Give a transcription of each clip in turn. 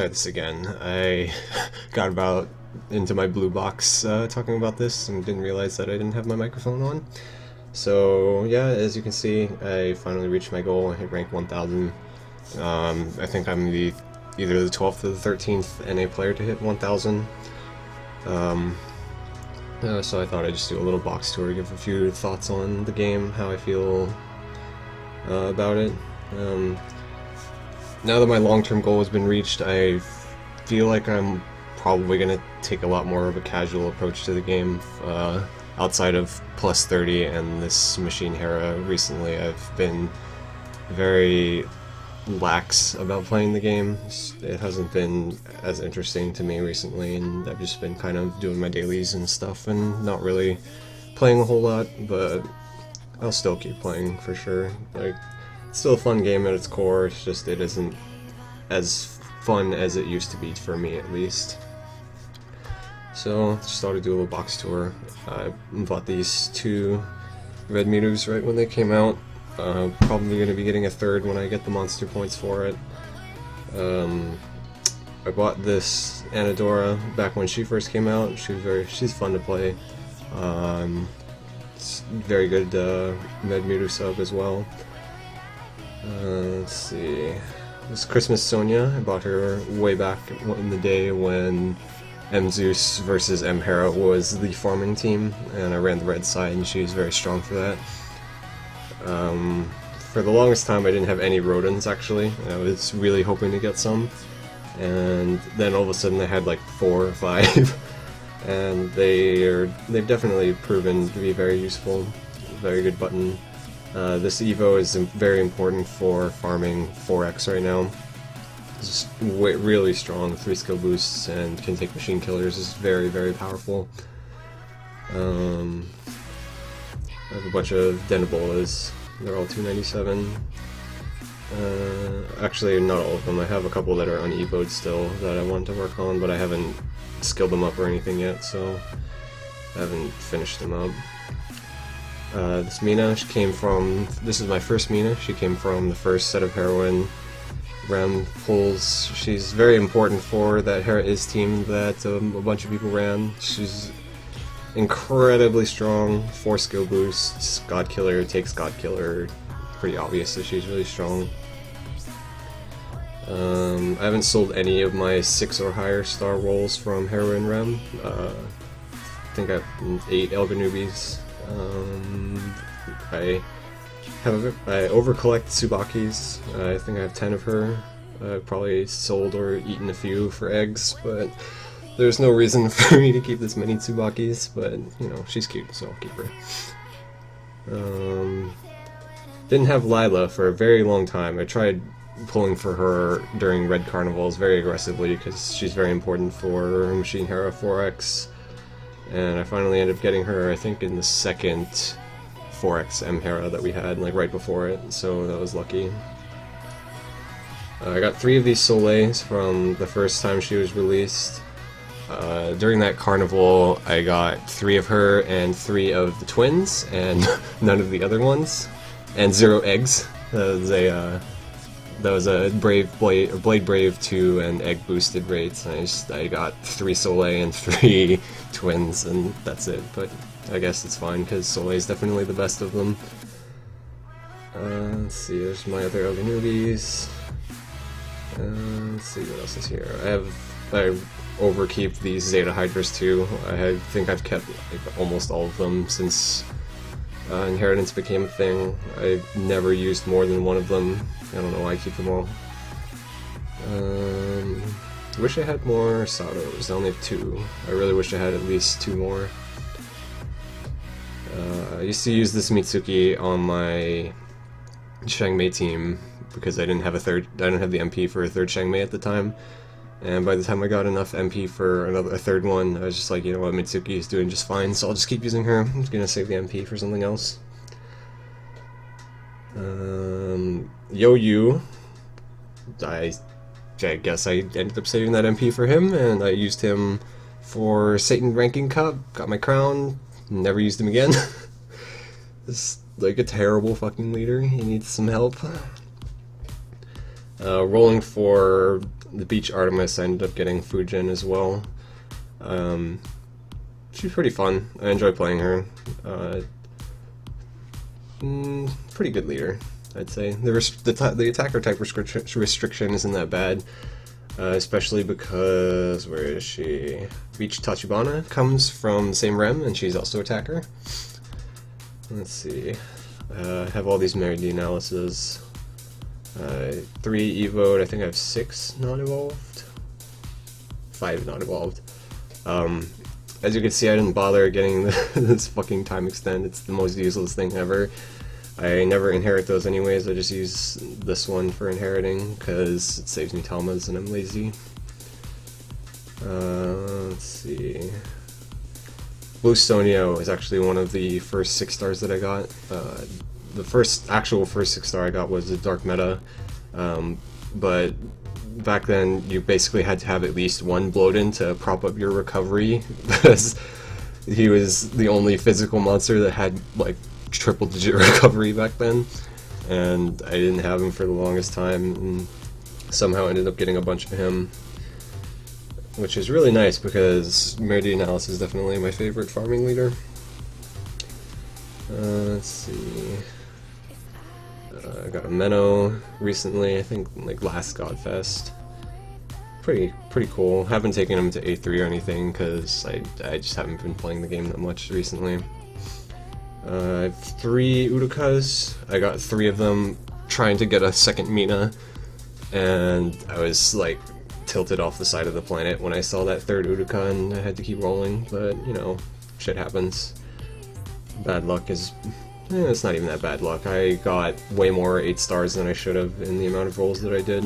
Try this again. I got about into my blue box talking about this and didn't realize that I didn't have my microphone on. So yeah, as you can see, I finally reached my goal. I hit rank 1000. I think I'm either the 12th or the 13th NA player to hit 1000. So I thought I'd just do a little box tour, give a few thoughts on the game, how I feel about it. Now that my long-term goal has been reached, I feel like I'm probably going to take a lot more of a casual approach to the game. Outside of plus 30 and this Machine Hera recently, I've been very lax about playing the game. It hasn't been as interesting to me recently, and I've just been kind of doing my dailies and stuff and not really playing a whole lot, but I'll still keep playing for sure. Like, it's still a fun game at its core, it's just it isn't as fun as it used to be for me, at least. So, just thought I'd do a little box tour. I bought these two red meters right when they came out. Probably going to be getting a third when I get the monster points for it. I bought this Anadora back when she first came out. She's fun to play. It's very good red meter sub as well. Let's see. This Christmas Sonya, I bought her way back in the day when M Zeus versus M Hera was the farming team, and I ran the red side, and she was very strong for that. For the longest time I didn't have any Rodents actually. I was really hoping to get some, and then all of a sudden I had like 4 or 5, and they've definitely proven to be very useful. Very good button. This Evo is very important for farming 4X right now. It's really strong, 3 skill boosts, and can take machine killers. Is very, very powerful. I have a bunch of Denobolas. They're all 297. Actually, not all of them. I have a couple that are un-evoed still that I want to work on, but I haven't skilled them up or anything yet, so I haven't finished them up. This Mina, this is my first Mina. She came from the first set of Heroine Rem pulls. She's very important for that Hera Is team that a bunch of people ran. She's incredibly strong, 4 skill boosts, God Killer, takes God Killer, pretty obvious that she's really strong. I haven't sold any of my 6 or higher star rolls from Heroine Rem. I think I have 8 Elganubis. I overcollect Tsubakis. I think I have 10 of her. I've probably sold or eaten a few for eggs, but there's no reason for me to keep this many Tsubakis, but, you know, she's cute, so I'll keep her. Didn't have Lila for a very long time. I tried pulling for her during Red Carnivals very aggressively, because she's very important for Machine Hera 4X, and I finally ended up getting her, I think, in the second 4X M Hera that we had, like, right before it, so that was lucky. I got 3 of these Soleils from the first time she was released. During that carnival, I got 3 of her and 3 of the twins, and none of the other ones, and 0 eggs. That was a Blade Brave 2 and egg boosted rates. I got 3 Soleil and 3 twins, and that's it. But I guess it's fine because Soleil is definitely the best of them. Let's see. There's my other Elganubis. Let's see what else is here. I overkeep these Zeta Hydras too. I think I've kept like almost all of them since Inheritance became a thing. I've never used more than 1 of them. I don't know why I keep them all. I wish I had more Satos. I only have 2. I really wish I had at least 2 more. I used to use this Mitsuki on my Shangmei team because I didn't have the MP for a 3rd Shangmei at the time. And by the time I got enough MP for a 3rd one, I was just like, you know what, Mitsuki is doing just fine, so I'll just keep using her. I'm just gonna save the MP for something else. Yo-Yu, I guess I ended up saving that MP for him, and I used him for Satan Ranking Cup, got my crown, never used him again. It's like a terrible fucking leader, he needs some help. Rolling for the Beach Artemis, I ended up getting Fujin as well. She's pretty fun. I enjoy playing her. Pretty good leader, I'd say. The attacker type restriction isn't that bad, especially because, where is she? Beach Tachibana comes from the same rem, and she's also attacker. Let's see. I have all these Merity analyses. 3 evoed, I think I have 6 not evolved. 5 not evolved. As you can see, I didn't bother getting this fucking time extend. It's the most useless thing ever. I never inherit those anyways. I just use this one for inheriting because it saves me Talmas and I'm lazy. Let's see. Blue Stonio is actually one of the first 6 stars that I got. The first 6 star I got was the Dark Meta, but back then you basically had to have at least one Bloatin to prop up your recovery because he was the only physical monster that had like triple-digit recovery back then, and I didn't have him for the longest time, and somehow ended up getting a bunch of him, which is really nice because Merity Analysis is definitely my favorite farming leader. Let's see. I got a Menno recently, I think like last Godfest. Pretty cool. Haven't taken him to A3 or anything because I just haven't been playing the game that much recently. I have 3 Udokas. I got 3 of them trying to get a second Mina, and I was like tilted off the side of the planet when I saw that 3rd Udoka and I had to keep rolling, but you know, shit happens. Bad luck is... it's not even that bad luck. I got way more 8 stars than I should have in the amount of rolls that I did.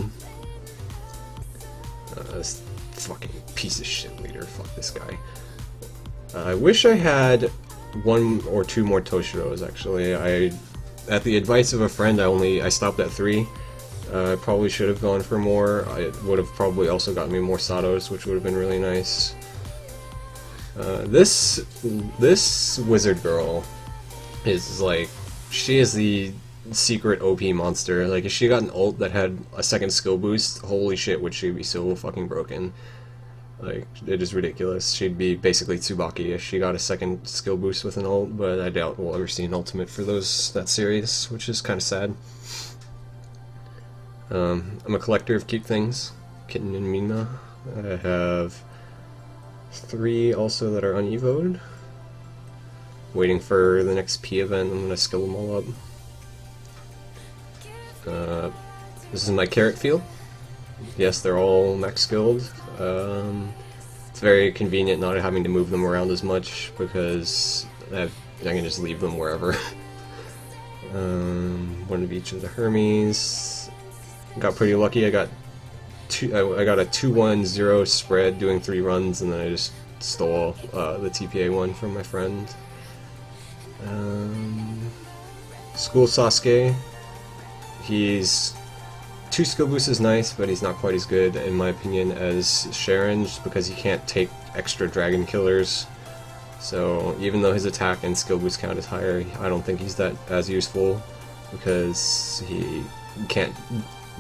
This fucking piece of shit leader. Fuck this guy. I wish I had 1 or 2 more Toshiros, actually. At the advice of a friend, I stopped at 3. I probably should have gone for more. It would have probably also gotten me more Satos, which would have been really nice. This wizard girl is like, she is the secret OP monster. Like, if she got an ult that had a second skill boost, holy shit, would she be so fucking broken. Like, it is ridiculous. She'd be basically Tsubaki if she got a second skill boost with an ult, but I doubt we'll ever see an ultimate for that series, which is kind of sad. I'm a collector of cute things. Kitten and Mina. I have 3 also that are unevoed. Waiting for the next P event. I'm gonna skill them all up. This is my carrot field. Yes, they're all max skilled. It's very convenient not having to move them around as much because I can just leave them wherever. One of each of the Hermes. Got pretty lucky. I got a 2-1-0 spread doing 3 runs, and then I just stole the TPA one from my friend. School Sasuke. He's 2 skill boosts is nice, but he's not quite as good in my opinion as Sharon, just because he can't take extra dragon killers. So even though his attack and skill boost count is higher, I don't think he's that as useful because he can't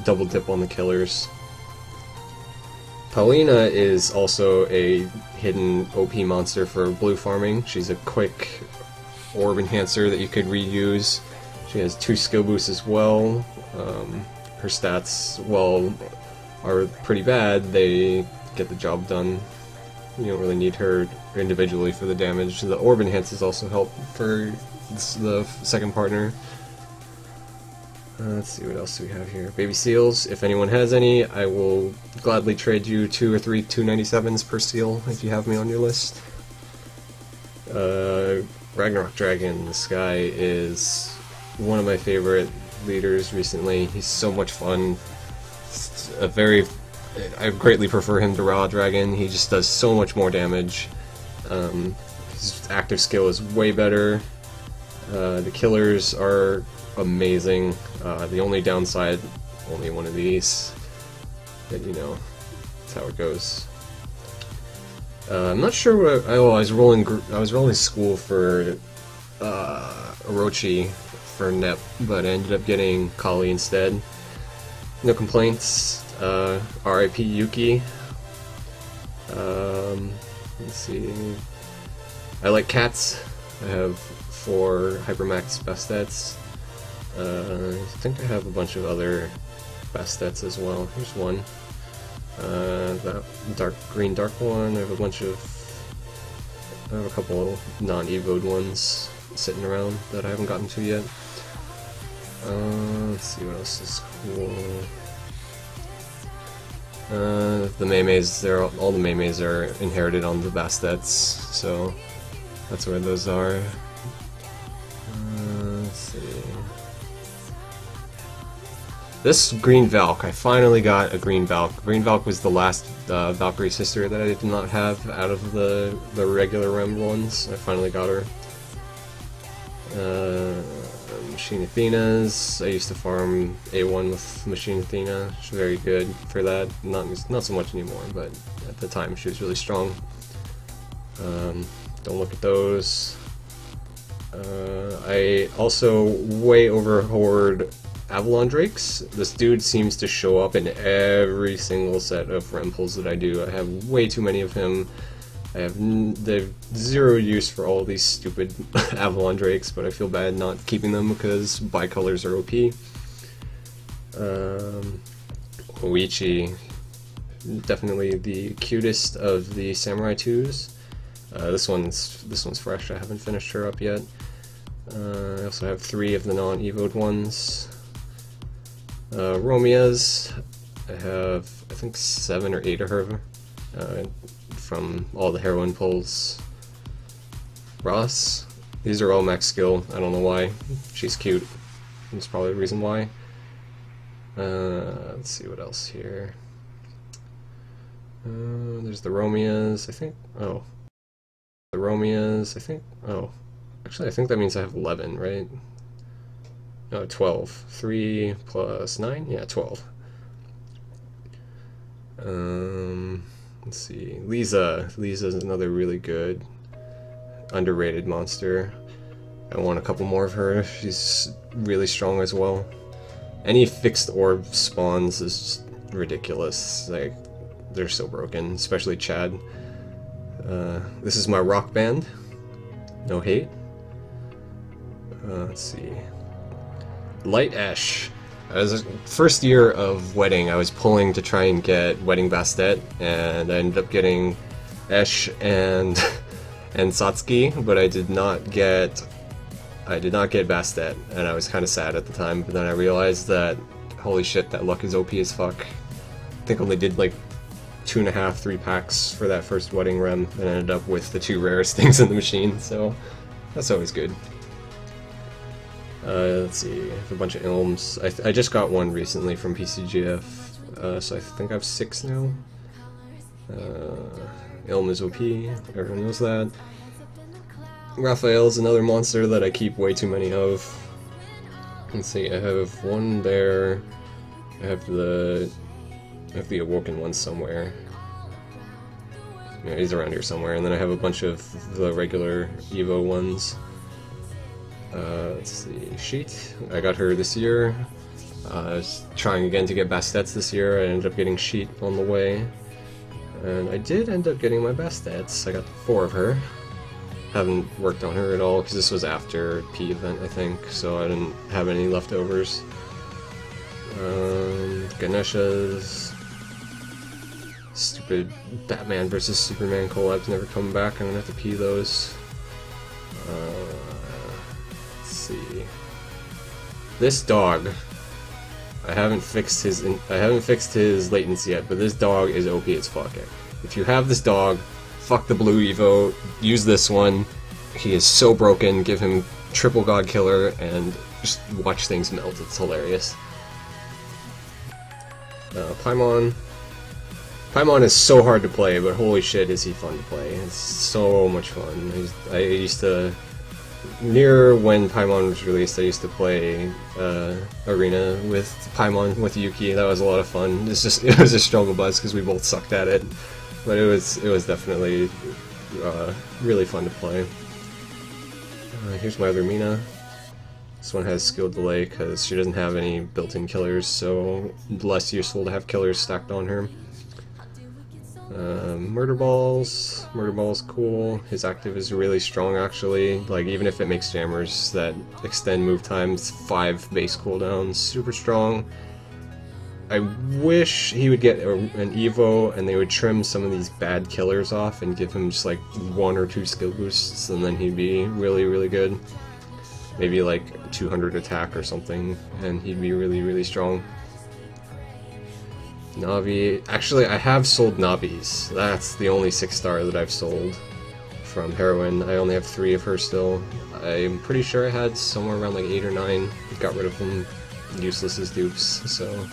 double dip on the killers. Paulina is also a hidden OP monster for blue farming. She's a quick orb enhancer that you could reuse. She has 2 skill boosts as well. Her stats, while are pretty bad, they get the job done. You don't really need her individually for the damage. The orb enhances also help for the second partner. Let's see, what else do we have here? Baby seals. If anyone has any, I will gladly trade you 2 or 3 297s per seal if you have me on your list. Ragnarok Dragon. This guy is one of my favorite leaders recently. He's so much fun. I greatly prefer him to Raw Dragon. He just does so much more damage. His active skill is way better. The killers are amazing. The only downside, only one of these. But you know, that's how it goes. I'm not sure what I was rolling school for Orochi for Nep, but I ended up getting Kali instead. No complaints. R.I.P. Yuki. Let's see. I like cats. I have 4 Hypermax Bestets. I think I have a bunch of other Bestets as well. Here's one. That green dark one. I have a bunch of. I have a couple non-evoed ones sitting around that I haven't gotten to yet. Let's see what else is cool. The Meimeis, all the Meimeis are inherited on the Bastets, so that's where those are. Let's see. This Green Valk, I finally got a Green Valk. Green Valk was the last Valkyrie sister that I did not have out of the regular Rem ones. I finally got her. Machine Athenas. I used to farm A1 with Machine Athena. She's very good for that. Not so much anymore, but at the time she was really strong. Don't look at those. I also way overhoard Avalon Drakes. This dude seems to show up in every single set of Rem pulls that I do. I have way too many of him. I have zero use for all these stupid Avalon Drakes, but I feel bad not keeping them because bicolors are OP. Oichi, definitely the cutest of the Samurai 2s. This one's fresh. I haven't finished her up yet. I also have 3 of the non-evoed ones. Romia's, I have I think 7 or 8 of her from all the heroine pulls. Ross, these are all max skill. I don't know why. She's cute. That's probably the reason why. Let's see what else here. There's the Romias, I think. Oh. The Romias, I think. Oh. Actually, I think that means I have 11, right? No, 12. 3 plus 9? Yeah, 12. Let's see. Lisa's another really good, underrated monster. I want a couple more of her. She's really strong as well. Any fixed orb spawns is just ridiculous. Like, they're so broken, especially Chad. This is my rock band. No hate. Let's see. Light Ash. As first year of Wedding, I was pulling to try and get Wedding Bastet, and I ended up getting Esh and Satsuki, but I did not get Bastet, and I was kind of sad at the time. But then I realized that holy shit, that luck is OP as fuck. I think I only did like 2.5, 3 packs for that first Wedding Rem, and ended up with the 2 rarest things in the machine. So that's always good. Let's see, I have a bunch of Ilms. I just got one recently from PCGF, so I think I have 6 now. Ilm is OP, everyone knows that. Raphael's another monster that I keep way too many of. Let's see, I have one there. I have the Awoken one somewhere. Yeah, he's around here somewhere, and then I have a bunch of the regular Evo ones. Let's see, Sheet. I got her this year. I was trying again to get Bastets this year. I ended up getting Sheet on the way. And I did end up getting my Bastets. I got 4 of her. Haven't worked on her at all because this was after P event, I think, so I didn't have any leftovers. Ganesha's stupid Batman versus Superman collabs never come back. I'm gonna have to P those. See. This dog, I haven't fixed his latency yet, but this dog is OP as fuck. If you have this dog, fuck the blue Evo, use this one. He is so broken. Give him triple God Killer and just watch things melt. It's hilarious. Paimon. Paimon is so hard to play, but holy shit is he fun to play. It's so much fun. I used to, near when Paimon was released, I used to play Arena with Paimon with Yuki. That was a lot of fun. It was a struggle buzz because we both sucked at it, but it was definitely really fun to play. Here's my other Mina. This one has skill delay because she doesn't have any built-in killers, so less useful to have killers stacked on her. Murder Balls. Murder Ball's cool. His active is really strong actually. Like, even if it makes jammers that extend move times, 5 base cooldowns, super strong. I wish he would get an Evo and they would trim some of these bad killers off and give him just like 1 or 2 skill boosts, and then he'd be really, really good. Maybe like 200 attack or something, and he'd be really, really strong. Navi. Actually, I have sold Navis. That's the only 6-star that I've sold from Heroine. I only have 3 of her still. I'm pretty sure I had somewhere around like 8 or 9. Got rid of them. Useless as dupes, so...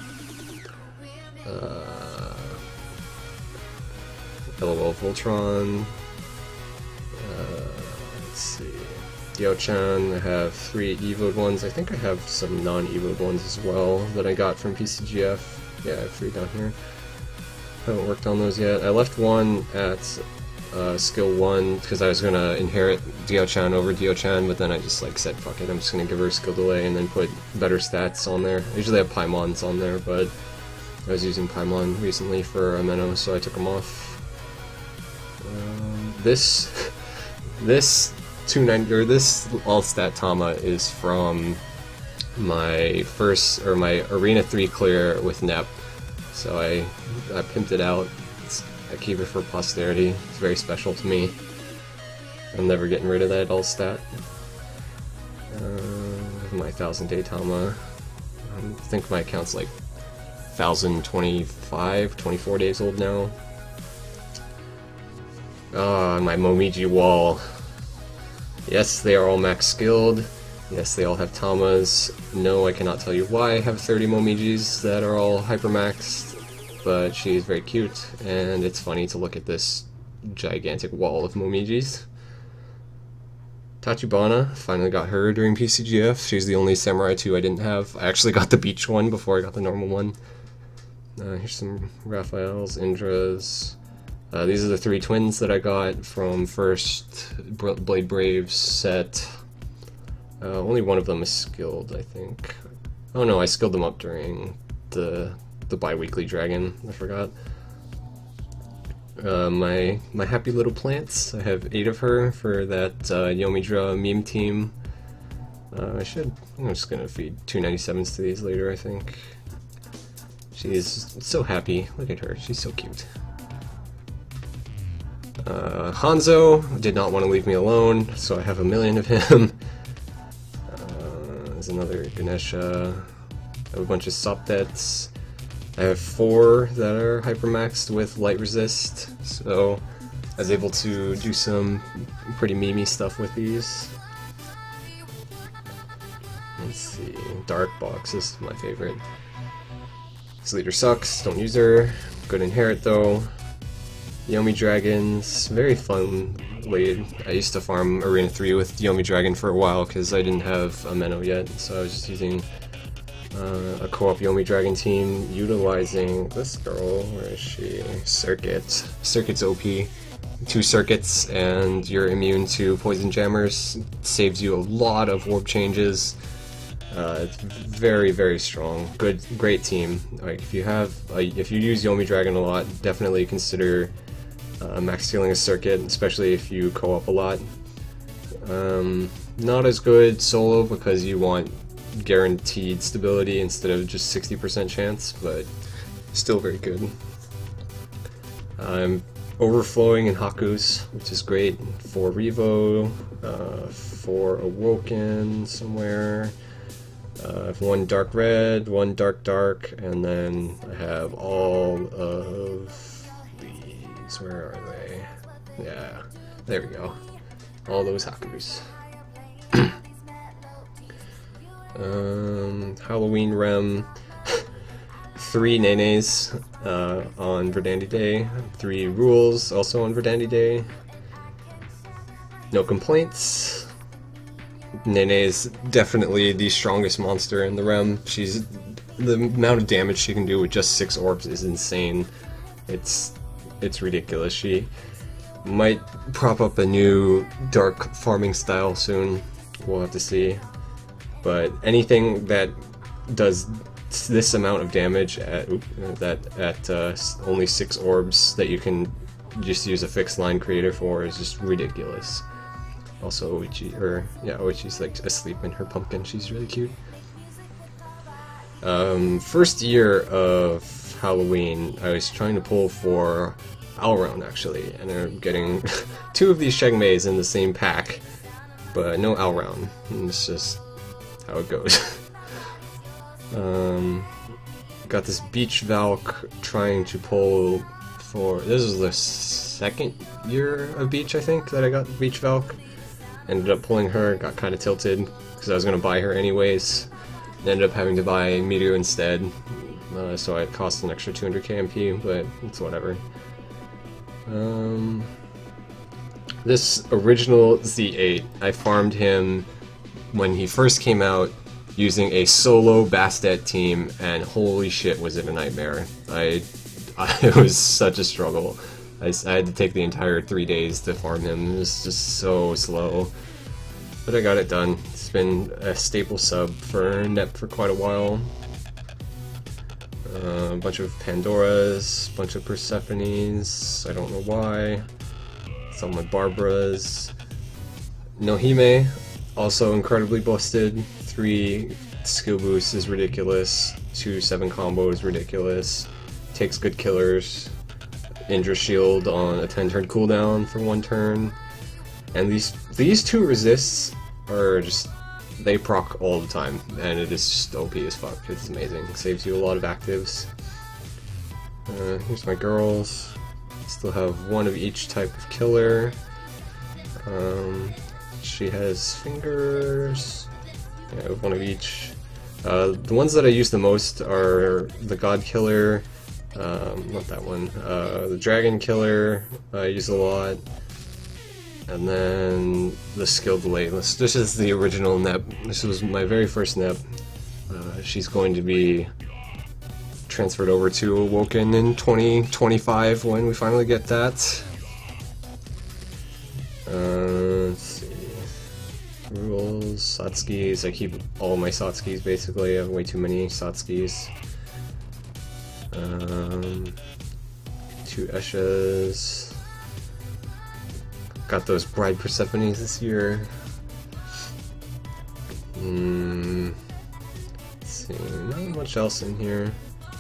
LOL Voltron. Let's see. Dio-chan, I have 3 evoed ones. I think I have some non-evoed ones as well that I got from PCGF. Yeah, I have 3 down here. Haven't worked on those yet. I left one at skill 1 because I was gonna inherit Dio-chan over Dio-chan, but then I just like said fuck it, I'm just gonna give her skill delay and then put better stats on there. I usually have Paimons on there, but I was using Paimon recently for Ameno, so I took them off. This 290 or this all stat Tama is from my Arena 3 clear with Nep, so I pimped it out. I keep it for posterity. It's very special to me. I'm never getting rid of that all stat. My 1000-day Tama. I think my account's like 1025, 24 days old now. Ah, my Momiji wall. Yes, they are all max skilled. Yes, they all have Tamas. No, I cannot tell you why I have 30 Momijis that are all hypermaxed, but she is very cute, and it's funny to look at this gigantic wall of Momijis. Tachibana, finally got her during PCGF. She's the only Samurai 2 I didn't have. I actually got the beach one before I got the normal one. Here's some Raphaels, Indras. These are the 3 twins that I got from first Blade Braves set. Only one of them is skilled, I think. Oh no, I skilled them up during the bi-weekly dragon. I forgot. My happy little plants. I have 8 of her for that Yomidra meme team. I'm just gonna feed 297s to these later, I think. She's so happy. Look at her. She's so cute. Hanzo did not want to leave me alone, so I have a million of him. There's another Ganesha. I have a bunch of Sopdets. I have 4 that are hypermaxed with light resist, so I was able to do some pretty memey stuff with these. Let's see, Dark Box, this is my favorite. This leader sucks, don't use her. Good inherit though. Yomi Dragons, very fun lead. I used to farm Arena 3 with Yomi Dragon for a while because I didn't have Ameno yet, so I was just using a co-op Yomi Dragon team, utilizing this girl. Where is she? Circuit. Circuit's OP. 2 circuits and you're immune to poison jammers. Saves you a lot of warp changes. It's very, very strong. Great team. Like if you use Yomi Dragon a lot, definitely consider max stealing a circuit, especially if you co-op a lot. Not as good solo because you want guaranteed stability instead of just 60% chance, but still very good. I'm overflowing in Hakus, which is great for Revo, for Awoken somewhere. I have 1 dark red, 1 dark, and then I have all of these. Where are they? Yeah, there we go. All those Hakus. Halloween Rem. 3 Nenes on Verdandi Day. 3 rules also on Verdandi Day. No complaints. Nene is definitely the strongest monster in the realm. The amount of damage she can do with just 6 orbs is insane. It's ridiculous. She might prop up a new dark farming style soon. We'll have to see. but anything that does this amount of damage at only 6 orbs that you can just use a fixed line creator for is just ridiculous. Also Oichi's like asleep in her pumpkin, she's really cute. First year of Halloween, I was trying to pull for Alround actually, and I'm getting 2 of these Shegmeis in the same pack, but no Alround. It's just how it goes. Got this Beach Valk trying to pull for... This is the 2nd year of Beach, I think, that I got Beach Valk. Ended up pulling her, got kind of tilted, because I was going to buy her anyways. Ended up having to buy Meteor instead, so it cost an extra 200 KMP, but it's whatever. This original Z8, I farmed him when he first came out using a solo Bastet team, and holy shit was it a nightmare. It was such a struggle. I had to take the entire 3 days to farm him. It was just so slow. But I got it done. It's been a staple sub for NEP for quite a while. A bunch of Pandoras, a bunch of Persephones, I don't know why. Some of Barbaras. Nohime, also incredibly busted. 3 skill boosts is ridiculous. 2 7 combo is ridiculous. Takes good killers. Indra Shield on a 10-turn cooldown for 1 turn. And these 2 resists are just... they proc all the time, and it is just OP as fuck. It's amazing. Saves you a lot of actives. Here's my girls. Still have 1 of each type of killer. She has fingers. Yeah, 1 of each. The ones that I use the most are the God Killer, not that one, the Dragon Killer I use a lot, and then the Skill Delay. This is the original NEP. This was my very first NEP. She's going to be transferred over to Awoken in 2025 when we finally get that. Let's see. Rules, Satskis. I keep all my Satskis basically. I have way too many Satskis. 2 Eshas. Got those Bride Persephones this year. Let's see, not much else in here.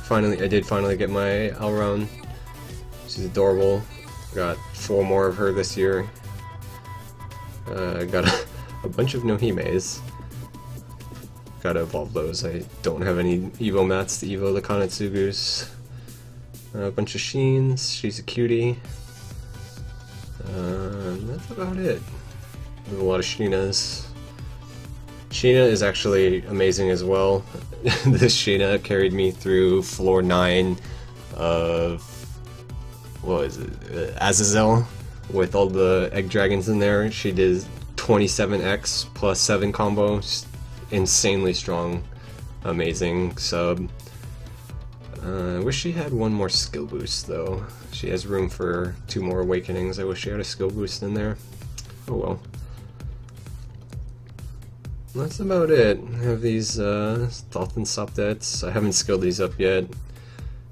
I did finally get my Alround. She's adorable. Got 4 more of her this year. Got a bunch of Nohimes. Gotta evolve those. I don't have any Evo mats to Evo the Kanetsugus. A bunch of Sheens. She's a cutie. That's about it. There's a lot of Sheenas. Sheena is actually amazing as well. This Sheena carried me through floor 9 of... what is it? Azazel, with all the egg dragons in there. She did 27x plus 7 combo. Just insanely strong. Amazing sub. I wish she had 1 more skill boost though. She has room for 2 more awakenings. I wish she had a skill boost in there. Oh well. That's about it. I have these Thoth Saptets. I haven't skilled these up yet.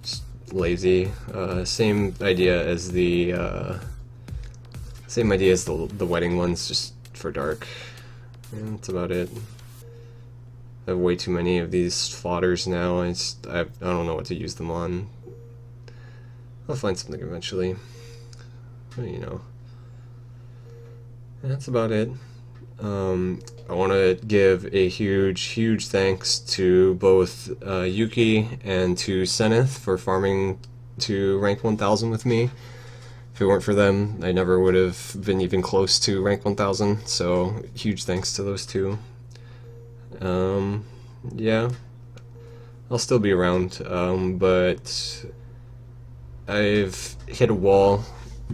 Just lazy. Same idea as the wedding ones, just for dark. And that's about it. I have way too many of these fodders now. I don't know what to use them on. I'll find something eventually. But, you know. That's about it. I want to give a huge thanks to both Yuki and to Senneth for farming to rank 1000 with me. If it weren't for them, I never would have been even close to rank 1000, so huge thanks to those two. Yeah, I'll still be around, but I've hit a wall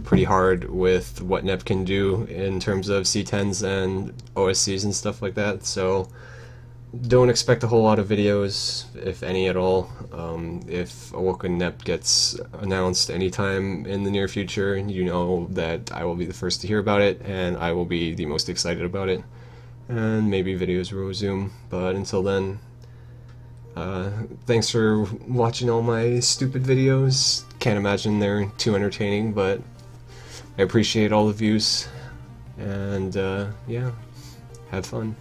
pretty hard with what NEP can do in terms of C10s and OSCs and stuff like that, so don't expect a whole lot of videos, if any at all. If Awoken NEP gets announced anytime in the near future, you know that I will be the first to hear about it, and I will be the most excited about it. and maybe videos will resume. But until then, thanks for watching all my stupid videos. Can't imagine they're too entertaining, but I appreciate all the views, and yeah, have fun.